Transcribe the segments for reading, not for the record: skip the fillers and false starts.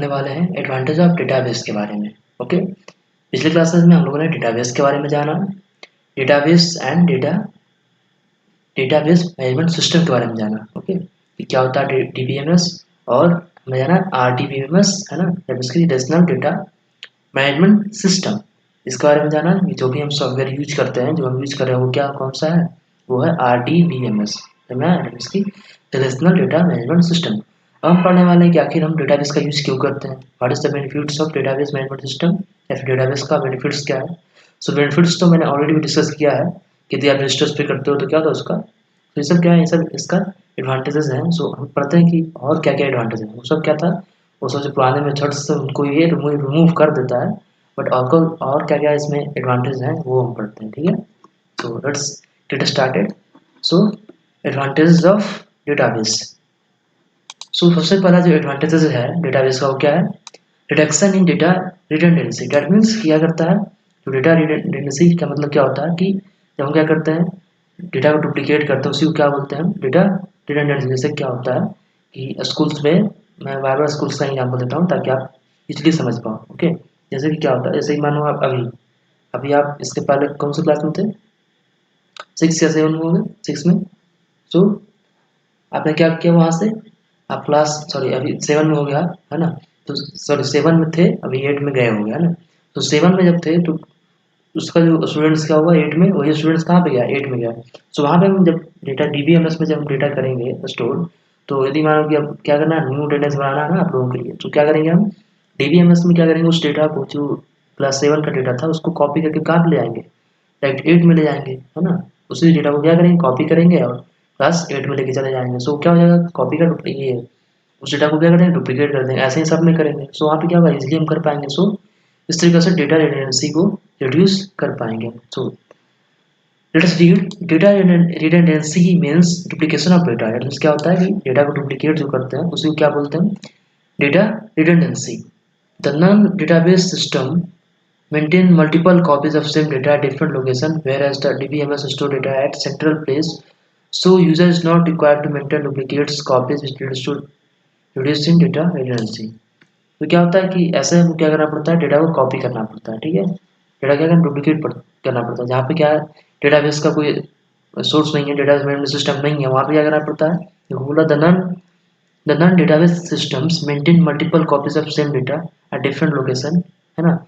होने वाले हैं एडवांटेज ऑफ डेटाबेस के बारे में। ओके, पिछले क्लासेस में हम लोगों ने डेटाबेस के बारे में जाना, database and database management system के बारे में जाना। ओके, कि क्या होता है डीबीएमएस, और हमें जाना आरडीबीएमएस है ना, basically rational data management system. इसके बारे में जाना कि जो भी हम सॉफ्टवेयर यूज करते हैं, जो हम यूज कर रहे हैं वो क्या कौन सा है, वो है आरडीबीएमएस, इसकी रैशनल डेटा मैनेजमेंट सिस्टम। अब हम पढ़ने वाले हैं कि आखिर हम डेटाबेस का यूज क्यों करते हैं, what is the benefits of database management system, या फिर डेटाबेस का बेनिफिट्स क्या है। सो बेनिफिट्स तो मैंने ऑलरेडी भी डिस्कस किया है कि यदि आप रजिस्टर्स पे करते हो तो क्या होता है उसका, तो ये सब क्या है, ये सब इसका एडवांटेजेस हैं। सो हम पढ़ते हैं कि और क्या क्या एडवांटेज है। वो सब क्या था, वो सब जो पुराने मेथड्स से उनको ये रिमूव कर देता है, बट और क्या क्या इसमें एडवांटेज हैं वो हम पढ़ते हैं। ठीक है, so let's get started. So advantages of database. So सबसे पहला जो एडवांटेजेस है डेटाबेस का वो क्या है, reduction in data redundancy. That means क्या करता है, जो डेटा रिडंडेंसी का मतलब क्या होता है कि जब हम क्या करते हैं डेटा को डुप्लीकेट करते हैं, उसी को क्या बोलते हैं हम, डेटा रिडंडेंसी। जैसे क्या होता है कि स्कूल्स में, मैं बार बार स्कूल्स का एग्जाम्पल देता हूँ ताकि आप इजली समझ पाओ। ओके, जैसे कि क्या होता है, जैसे कि मानो आप अभी अभी आप इसके पहले कौन सी क्लास में थे, 6 या 7 में होंगे, 6 में। सो आपने क्या किया वहाँ से, आप क्लास सॉरी अभी 7 में हो गया है ना, तो सॉरी 7 में थे, अभी 8 में गए होंगे है ना। तो 7 में जब थे तो उसका जो स्टूडेंट्स क्या हुआ 8 में, वही स्टूडेंट्स कहाँ पे गया, 8 में गया। सो वहाँ पे हम जब डेटा डीबीएमएस में जब हम डेटा करेंगे स्टोर, तो यदि मानो कि अब क्या करना है, न्यू डेटाबेस बनाना है ना आप लोगों के लिए, तो क्या करेंगे हम डीबीएमएस में क्या करेंगे, उस डेटा को जो क्लास 7 का डेटा था उसको कॉपी करके कहाँ पे ले जाएंगे, डायरेक्ट 8 में ले जाएंगे है ना। उसी डेटा को क्या करेंगे, कॉपी करेंगे और क्लास 8 में लेके चले जाएंगे। सो क्या हो जाएगा, कॉपी का ये उस डेटा को क्या करेंगे, डुप्लीकेट कर देंगे। ऐसे ही सब में करेंगे, सो वहाँ पे क्या होगा, इजिली हम कर पाएंगे। सो इस तरीके से डेटा रिडंडेंसी को रिड्यूस कर पाएंगे। So let us read data redundancy means duplication of data. That means क्या होता है कि डेटा को डुप्लीकेट जो करते हैं उसी को क्या बोलते हैं, data redundancy. The non database system maintain multiple copies of same data at different location, whereas the DBMS store data at central place, so user is not required to maintain duplicates copies, which leads to reducing data redundancy। तो क्या होता है कि ऐसे हमको क्या करना पड़ता है, डेटा को कॉपी करना पड़ता है। ठीक है, डेटा क्या करना, डुप्लीकेट करना पड़ता है। जहाँ पे क्या है डेटाबेस का कोई सोर्स नहीं है, डेटाबेस मैनेजमेंट सिस्टम नहीं है, वहाँ पे क्या करना पड़ता है, देखो बोला the non database systems maintain multiple copies of same data at different location है ना।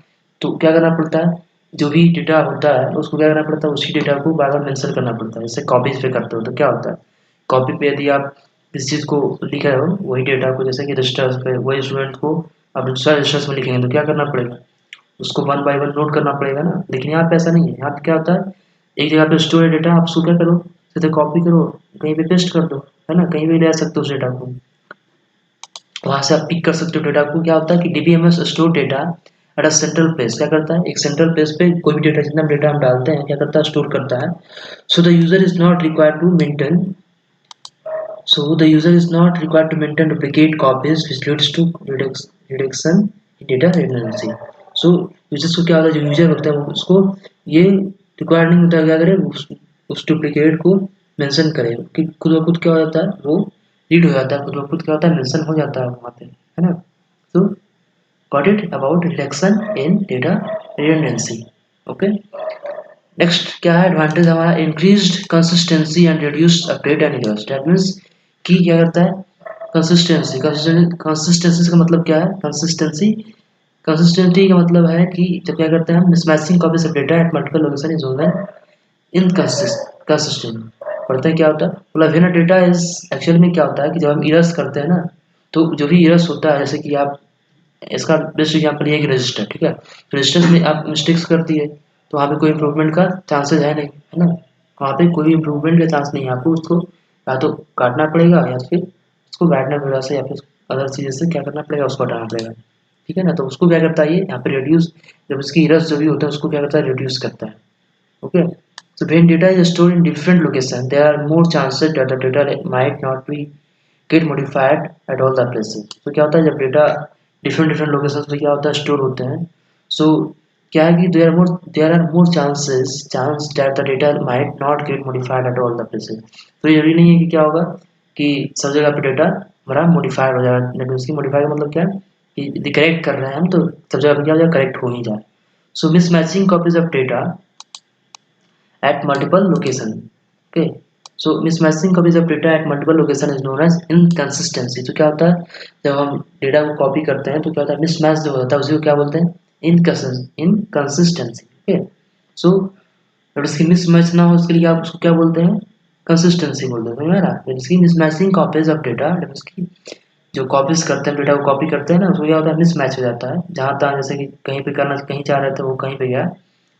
तो क्या करना पड़ता है, जो भी डेटा होता है उसको क्या करना पड़ता है, उसी डेटा को बार बार मेंशन करना पड़ता है। जैसे कॉपीज पे करते हो तो क्या होता है, कॉपी पे यदि आप किसी चीज़ को लिख रहे हो, वही डेटा को जैसे कि रजिस्टर्स पे वही स्टूडेंट को आप दूसरा रजिस्टर्स में लिखेंगे तो क्या करना पड़ेगा, उसको 1 बाय 1 नोट करना पड़ेगा ना। लेकिन यहाँ पे ऐसा नहीं है, यहाँ पे क्या होता है, एक जगह पे स्टोर है डेटा, आप उसको क्या करो, सीधे कॉपी करो, कहीं पे पेस्ट कर दो है ना, कहीं भी ले सकते हो उस डेटा को, वहां से आप पिक कर सकते हो डेटा को। क्या होता है कि DBMS store data at a central place, क्या करता है, एक सेंट्रल प्लेस पे कोई भी डेटा, जितना डेटा हम डालते हैं क्या करता है, स्टोर करता है। So the user is not required to maintain duplicate copies, which leads to reduction in data redundancy। So users को क्या होता है, जो यूजर होता है उसको ये रिक्वायर्ड नहीं होता क्या करे, उस डुप्लीकेट को मेंशन करे, कि खुद ब खुद क्या हो जाता है, वो रीड हो जाता है, खुद ब खुद क्या होता है, मेंशन हो जाता है वहाँ पे है ना। तो got it about reduction in data redundancy। Okay, next क्या है एडवांटेज हमारा, increased consistency and reduced update and errors. That means कि क्या करता है, कंसिस्टेंसी का मतलब क्या है, कंसिस्टेंसी का मतलब है कि जब क्या करते हैं हम, mismatching copies of data at multiple location is always inconsistent. पढ़ते हैं क्या होता है, मतलब व्हेन डेटा इज, एक्चुअल में क्या होता है कि जब हम इरर्स करते हैं ना, तो जो भी इरर्स होता है, जैसे कि आप इसका बेस्ट एग्जाम्पल ये है कि रजिस्टर, ठीक है, रजिस्टर्स में आप मिस्टेक्स करती है तो वहाँ पे कोई इम्प्रूवमेंट का चांसेस है नहीं है ना, वहाँ पे कोई इम्प्रूवमेंट का चांस नहीं है, आपको उसको या तो काटना पड़ेगा या फिर उसको बैठना पड़ेगा से, या फिर अदर चीज़ें से क्या करना पड़ेगा, उसको हटाना पड़ेगा। ठीक है ना, तो उसको क्या करता है ये यहाँ पे रिड्यूस, जब इसकी इरर्स जो भी होता है उसको क्या करता है, रिड्यूस करता है। Okay, so when data is stored in different location, there are more chances that the data might not be get modified at all the places। तो क्या होता है, जब डेटा डिफरेंट लोकेशंस पे क्या होता है, स्टोर होते हैं, सो क्या है कि there are more chance that the data might not get modified at all the places. तो ये जरूरी नहीं है कि क्या होगा कि सब जगह पे डेटा हमारा मॉडिफाइड हो जाएगा। उसकी मॉडिफाइड का मतलब क्या है, कि यदि करेक्ट कर रहे हैं हम तो सब जगह क्या हो जाए, करेक्ट हो ही जाए। So mismatching copies of data at multiple location. Okay, so mismatching copies of data at multiple location is known as inconsistency. तो क्या होता है, जब हम डेटा को कॉपी करते हैं तो क्या होता है, मिसमैच जो होता है उसी को क्या बोलते हैं, इनकंसिस्टेंसी। ओके, सो जब इसकी मिसमैच ना हो उसके लिए आप उसको क्या बोलते हैं, कंसिस्टेंसी बोलते हैं। समझ रहा है, इसकी मिसमैचिंग कॉपीज ऑफ डेटा, इसकी जो कॉपीज करते हैं डेटा को कॉपी करते हैं ना, उसको क्या होता है, मिसमैच हो जाता है। जहाँ तक जैसे कि कहीं पे करना कहीं चाह रहे थे वो कहीं पे गया,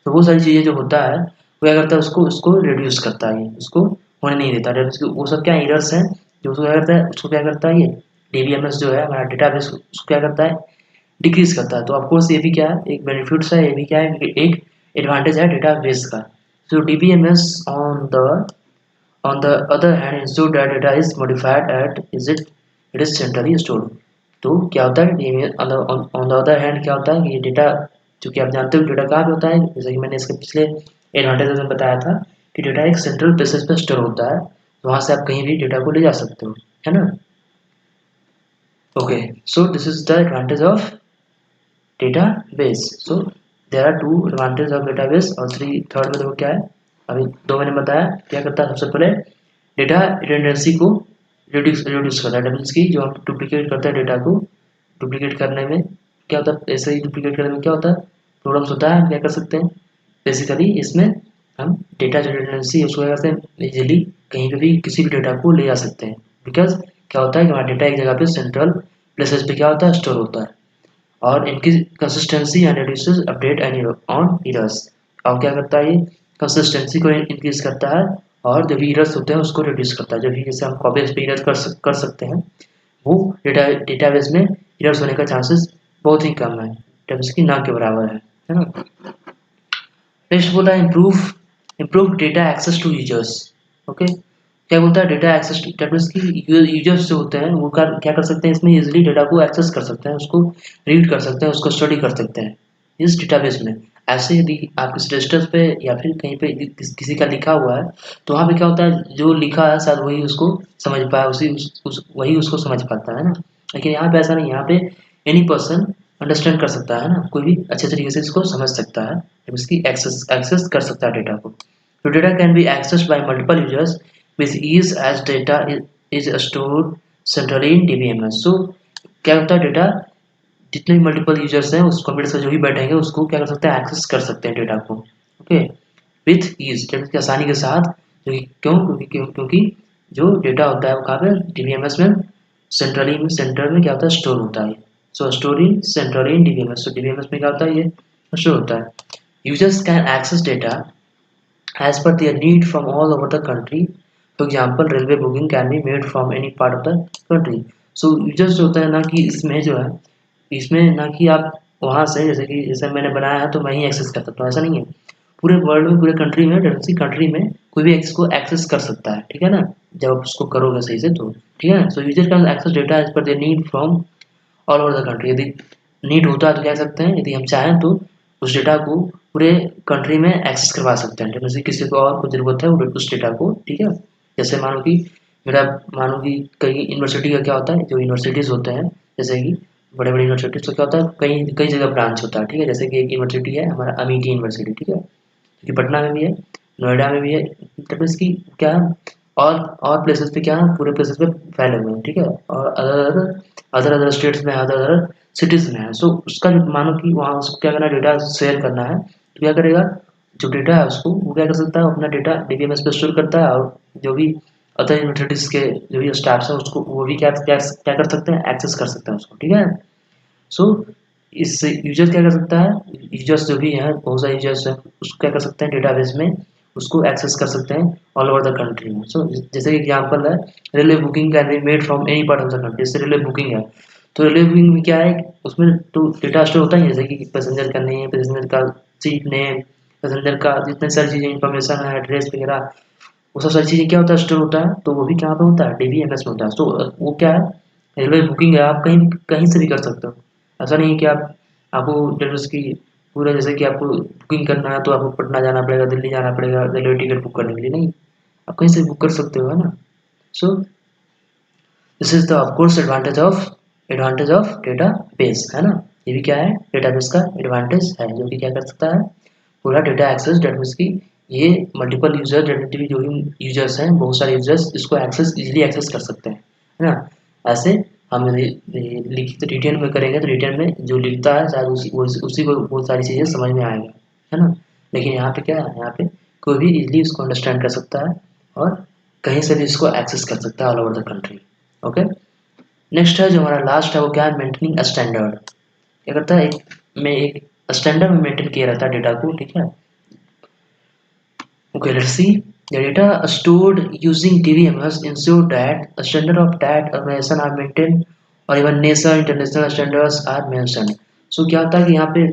तो वो सारी चीज़ें जो होता है वो क्या करता है, उसको उसको रिड्यूस करता है, उसको होने नहीं देता। वो सब क्या एरर्स हैं जो उसको क्या करता है, उसको क्या करता है, ये डीबीएमएस जो है हमारा डेटाबेस, उसको क्या करता है, डिक्रीज करता है। तो ऑफकोर्स ये भी क्या है, एक बेनिफिट्स है, ये भी क्या है, एक एडवांटेज है डेटाबेस का। सो DBMS on the other hand ensure that data is modified at it is centrally stored। तो क्या होता है, on the other hand क्या होता है कि ये डेटा, जो कि आप जानते हो डेटा कहाँ पे होता है, जैसे कि मैंने इसके पिछले एडवांटेज में बताया था कि डेटा एक सेंट्रल प्लेसेस पे स्टोर होता है, तो वहाँ से आप कहीं भी डेटा को ले जा सकते हो, है ना। Okay, so this is the advantage of database. So there are 2 advantage of database और 3 में देखो क्या है, अभी 2 मैंने बताया। क्या करता है, सबसे पहले डेटा रिडंडेंसी को रिड्यूस करता है। मीन्स की जो हम डुप्लीकेट करते हैं डेटा को, डुप्लीकेट करने में क्या होता है, ऐसे ही डुप्लीकेट करने में क्या होता है, प्रॉब्लम्स होता है। हम क्या कर सकते हैं, बेसिकली इसमें हम डेटा जो रिडंडेंसी उसको क्या करते हैं, इजीली कहीं पे भी किसी भी डेटा को ले जा सकते हैं। बिकॉज क्या होता है कि हमारा डेटा एक जगह पे सेंट्रल प्लेसेस पे क्या होता है, स्टोर होता है, और इनकी consistency and reduces update and on errors. और क्या करता है, ये कंसिस्टेंसी को इंक्रीज करता है और जो भी एरर्स होते हैं उसको रिड्यूस करता है। जब भी जैसे हम कॉपीज पे एरर कर सकते हैं, वो डेटाबेस में एरर्स होने का चांसेस बहुत ही कम है, डेटाबेस की ना के बराबर है ना। नेक्स्ट बोला improve data access to users. Okay, क्या बोलता है, डेटा एक्सेस डेटाबेस की यूजर्स जो होते हैं वो क्या कर सकते हैं, इसमें इजीली डेटा को एक्सेस कर सकते हैं, उसको रीड कर सकते हैं, उसको स्टडी कर सकते हैं इस डेटाबेस में। ऐसे यदि आप किसी रजिस्टर पे या फिर कहीं पे किसी का लिखा हुआ है, तो वहाँ पे क्या होता है, जो लिखा है शायद वही उसको समझ पाया, वही उसको समझ पाता है ना। लेकिन यहाँ पे ऐसा नहीं, यहाँ पे एनी पर्सन अंडरस्टैंड कर सकता है ना, कोई भी अच्छे तरीके से इसको समझ सकता है, जब इसकी एक्सेस कर सकता है डेटा को। तो data can be accessed bye multiple users with ease as data is stored centrally in DBMS। so क्या होता है, डेटा जितने भी मल्टीपल यूजर्स हैं उस कंप्यूटर से जो भी बैठेंगे उसको क्या कर सकते हैं, एक्सेस कर सकते हैं डेटा को। ओके, विथ ईज, डेटा की आसानी के साथ। जो क्योंकि जो डेटा होता है वो कहाँ पे, डीबीएमएस में सेंटर में क्या होता है, स्टोर होता है। So store in centrally in DBMS. तो डीबीएमएस में क्या होता है, ये स्टोर होता है। Users can access data as per their need from all over the country। For example, railway booking can be made from any part of the country। So users जो होता है ना, कि इसमें जो है, इसमें ना कि आप वहाँ से जैसे मैंने बनाया है तो मैं ही एक्सेस कर सकता हूँ, ऐसा नहीं है। पूरे वर्ल्ड में, पूरे कंट्री में, किसी कंट्री में कोई भी इसको एक्सेस कर सकता है, ठीक है ना, जब आप उसको करोगे सही से तो, ठीक है। So user can access data as per their need from all over the country. यदि नीड होता है तो क्या सकते हैं, यदि हम चाहें तो उस डेटा को पूरे कंट्री में एक्सेस करवा सकते हैं, जैसे किसी को और कुछ जरूरत है उस डेटा को, ठीक है। जैसे मानो कि कई यूनिवर्सिटी का क्या होता है, जो यूनिवर्सिटीज़ होते हैं, जैसे कि बड़े बड़े यूनिवर्सिटीज़ का क्या होता है, कई कई जगह ब्रांच होता है, ठीक है। जैसे कि एक यूनिवर्सिटी है हमारा अमेठी यूनिवर्सिटी, ठीक है, जो पटना में भी है, नोएडा में भी है, तब इसकी क्या है, और प्लेसेस पे क्या है, पूरे प्लेसेस पे फैले हुए हैं, ठीक है। और अदर स्टेट्स में, अदर सिटीज़ में है। सो उसका जो मानो कि वहाँ उसको क्या करना है, डेटा शेयर करना है, तो क्या करेगा, जो डेटा है उसको वो क्या कर सकता है, अपना डेटा डीबीएमएस पे स्टोर करता है, और जो भी अदर यूनिवर्सिटीज़ के जो भी स्टाफ्स हैं उसको वो भी क्या कर सकते हैं, एक्सेस कर सकते हैं उसको, ठीक है। सो इससे यूजर क्या कर सकता है, यूजर्स जो भी हैं, बहुत सारे यूजर्स हैं, उसको क्या कर सकते हैं, डेटाबेस में उसको एक्सेस कर सकते हैं ऑल ओवर द कंट्री में। सो जैसे एग्जांपल है, railway booking can be made from any part of the country. जैसे रेलवे बुकिंग है, तो रेलवे बुकिंग में क्या है, उसमें तो डेटा स्टोर होता ही है, जैसे कि पैसेंजर का नेम, पैसेंजर का सीट नेम, पैसेंजर का जितने सारी चीज़ें इन्फॉर्मेशन है, एड्रेस वगैरह, वो सब सारी चीज़ें क्या होता है, स्टोर होता है। तो वो भी कहाँ पे होता है, डीबीएमएस में होता है। तो वो क्या है, रेलवे बुकिंग है, आप कहीं कहीं से भी कर सकते हो। ऐसा नहीं है कि आपको जैसे कि पूरा, जैसे कि आपको बुकिंग करना है तो आपको पटना जाना पड़ेगा, दिल्ली जाना पड़ेगा रेलवे टिकट बुक करने के लिए, नहीं, आप कहीं से बुक कर सकते हो, है ना। सो this is the of course advantage of advantage of database है ना, ये भी क्या है डेटाबेस का एडवांटेज है, जो कि क्या कर सकता है पूरा डेटा एक्सेस, डेटाबेस की ये मल्टीपल यूजर डेटा जो भी यूजर्स हैं, बहुत सारे यूजर्स इसको एक्सेस इजीली एक्सेस कर सकते हैं, है ना। ऐसे हम लिखित रिटेन में करेंगे तो रिटेन में जो लिखता है शायद उसी को बहुत सारी चीज़ें समझ में आएगा, है ना। लेकिन यहाँ पे क्या है, यहाँ पे कोई भी इजीली इसको अंडरस्टैंड कर सकता है और कहीं से भी इसको एक्सेस कर सकता है all over the country. Okay, next है जो हमारा लास्ट है वो क्या है, मेंटेनिंग स्टैंडर्ड। क्या करता है, एक स्टैंडर्ड में मेंटेन किया रहता है डेटा को, ठीक है। Okay, let's see. The data stored using DBMS ensure that the standard of that organization are maintained और even nation international standards are mentioned. So क्या होता है कि यहाँ पे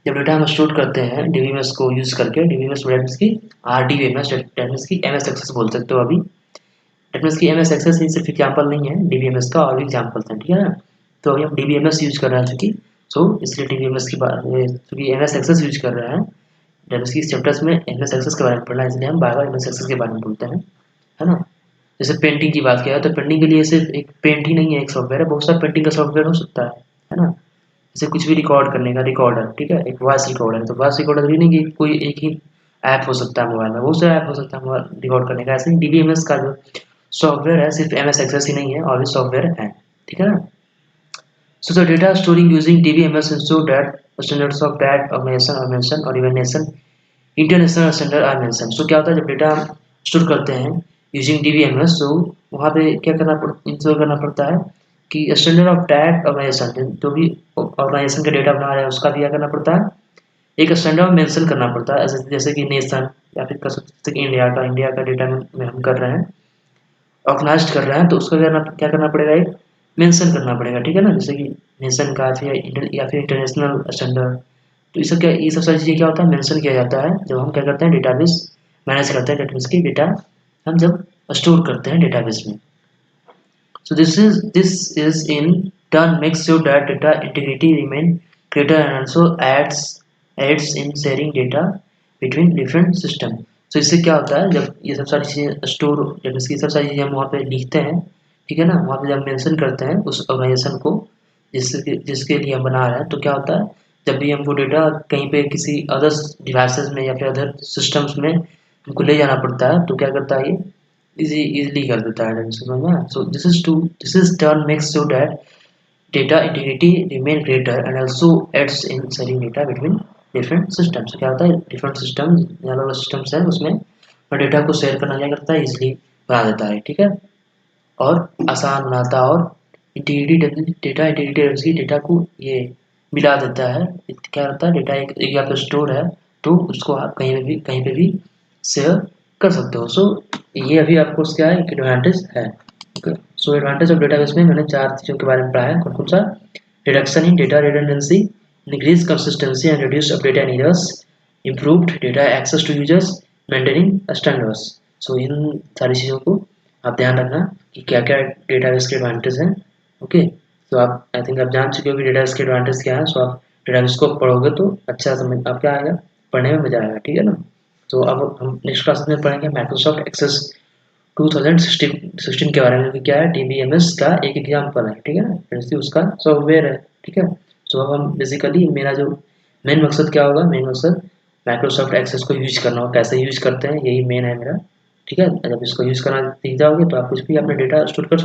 जब डेटा हम स्टोर करते हैं DBMS को यूज करके, DBMS डेटाबेस की RDBMS डेटाबेस की MS एक्सेस बोल सकते हो अभी, डेटाबेस की MS एक्सेस ही सिर्फ एग्जांपल नहीं है, DBMS का और भी एग्जांपल्स हैं, ठीक है ना। तो अभी हम DBMS यूज कर रहे हैं चूंकि, सो इसलिए DBMS की बात चूंकि MS एक्सेस यूज कर रहे हैं डेटाबेस की चैप्टर्स में MS एक्सेस के बारे में पढ़ना है, इसलिए हम बार बार MS एक्सेस के बारे में बोलते हैं, है ना। जैसे पेंटिंग की बात किया तो पेंटिंग के लिए सिर्फ एक पेंट ही नहीं है, एक सॉफ्टवेयर है, बहुत सारा पेंटिंग का सॉफ्टवेयर हो सकता है ना। जैसे कुछ भी रिकॉर्ड करने का रिकॉर्डर, ठीक है, एक वॉइस रिकॉर्डर है तो वॉइस रिकॉर्डर ही नहीं कि कोई एक ही ऐप हो सकता है मोबाइल में, बहुत सारा ऐप हो सकता है मोबाइल रिकॉर्ड करने का। ऐसे ही DBMS का जो सॉफ्टवेयर है सिर्फ MS एक्सेस ही नहीं है, और भी सॉफ्टवेयर है, ठीक है ना। So the data storing using DBMS ensure that standards of that organization are mentioned or even nation international standard are mention. So क्या होता है जब डेटा स्टोर करते हैं यूजिंग DBMS, तो वहाँ पे क्या इंश्योर करना पड़ता है कि स्टैंडर्ड ऑफ दैट ऑर्गेनाइजेशन, जो भी ऑर्गेनाइजेशन का डेटा बना रहा है उसका भी क्या करना पड़ता है, एक स्टैंडर्ड मेंशन करना पड़ता है, जैसे कि नेशन या फिर कर सकते हैं कि इंडिया का डेटा में हम कर रहे हैं, ऑर्गेनाइज कर रहे हैं, तो उसका क्या करना पड़ेगा, एक मेंशन करना पड़ेगा, ठीक है ना। जैसे कि नेशन का या फिर इंटरनेशनल स्टैंडर्ड, तो ये सब सारी चीज़ें क्या होता है मेंशन किया जाता है जब हम क्या करते हैं डेटाबेस मैनेज करते हैं, डेटाबेस की डेटा हम जब स्टोर करते हैं डेटाबेस में। So this is in turn makes sure that data integrity remain greater and also aids in sharing data between different system. So इससे क्या होता है जब ये सब सारी चीज़ें स्टोर डेटाबेस की सब सारी चीज़ें हम वहाँ पे लिखते हैं, ठीक है ना, वहाँ पे जब मेंशन करते हैं उस ऑर्गेनाइजेशन को जिसके लिए हम बना रहे हैं, तो क्या होता है जब भी हमको डेटा कहीं पे किसी अदर डिवाइसेस में या फिर अदर सिस्टम्स में हमको ले जाना पड़ता है, तो क्या करता है ये इजीली कर देता है, समझ में। So this is turn makes so that data integrity remain greater and also aids in sharing data between different systems. क्या होता है डिफरेंट सिस्टम अलग अलग सिस्टम्स है उसमें डेटा को शेयर करना क्या करता है इजीली बना देता है, ठीक है, और आसान बनाता है, और इंटीग्रिटी डेटा को ये मिला देता है। क्या होता है डेटा एक यहाँ पे स्टोर है तो उसको आप कहीं पे भी शेयर कर सकते हो। सो ये अभी आपको क्या है एक एडवांटेज है। सो एडवांटेज ऑफ डेटाबेस में मैंने 4 चीज़ों के बारे में पढ़ा है, कौन कौन सा, reduction in data redundancy, increase consistency and reduce of data in errors, improved data access to users, maintaining standards. So इन सारी चीज़ों को आप ध्यान रखना कि क्या क्या डेटाबेस के एडवांटेज हैं। ओके, तो आप आई थिंक आप जान चुके हो कि डेटाबेस के एडवांटेज क्या है। सो आप डेटाबेस को पढ़ोगे तो अच्छा समझ आप क्या आएगा, पढ़ने में मजा आएगा, ठीक है ना। तो अब हम नेक्स्ट क्लास में पढ़ेंगे माइक्रोसॉफ्ट एक्सेस 2016 के बारे में, क्या है DBMS का एक एग्जाम्पल है, ठीक है ना, जैसे उसका सॉफ्टवेयर है, ठीक है। तो अब हम बेसिकली मेरा जो मेन मकसद क्या होगा, मेन मकसद माइक्रोसॉफ्ट एक्सेस को यूज करना हो, कैसे यूज करते हैं यही मेन है मेरा, ठीक है। जब इसको यूज करना सीख जाओगे तो आप कुछ भी अपना डेटा स्टोर कर सकते हो।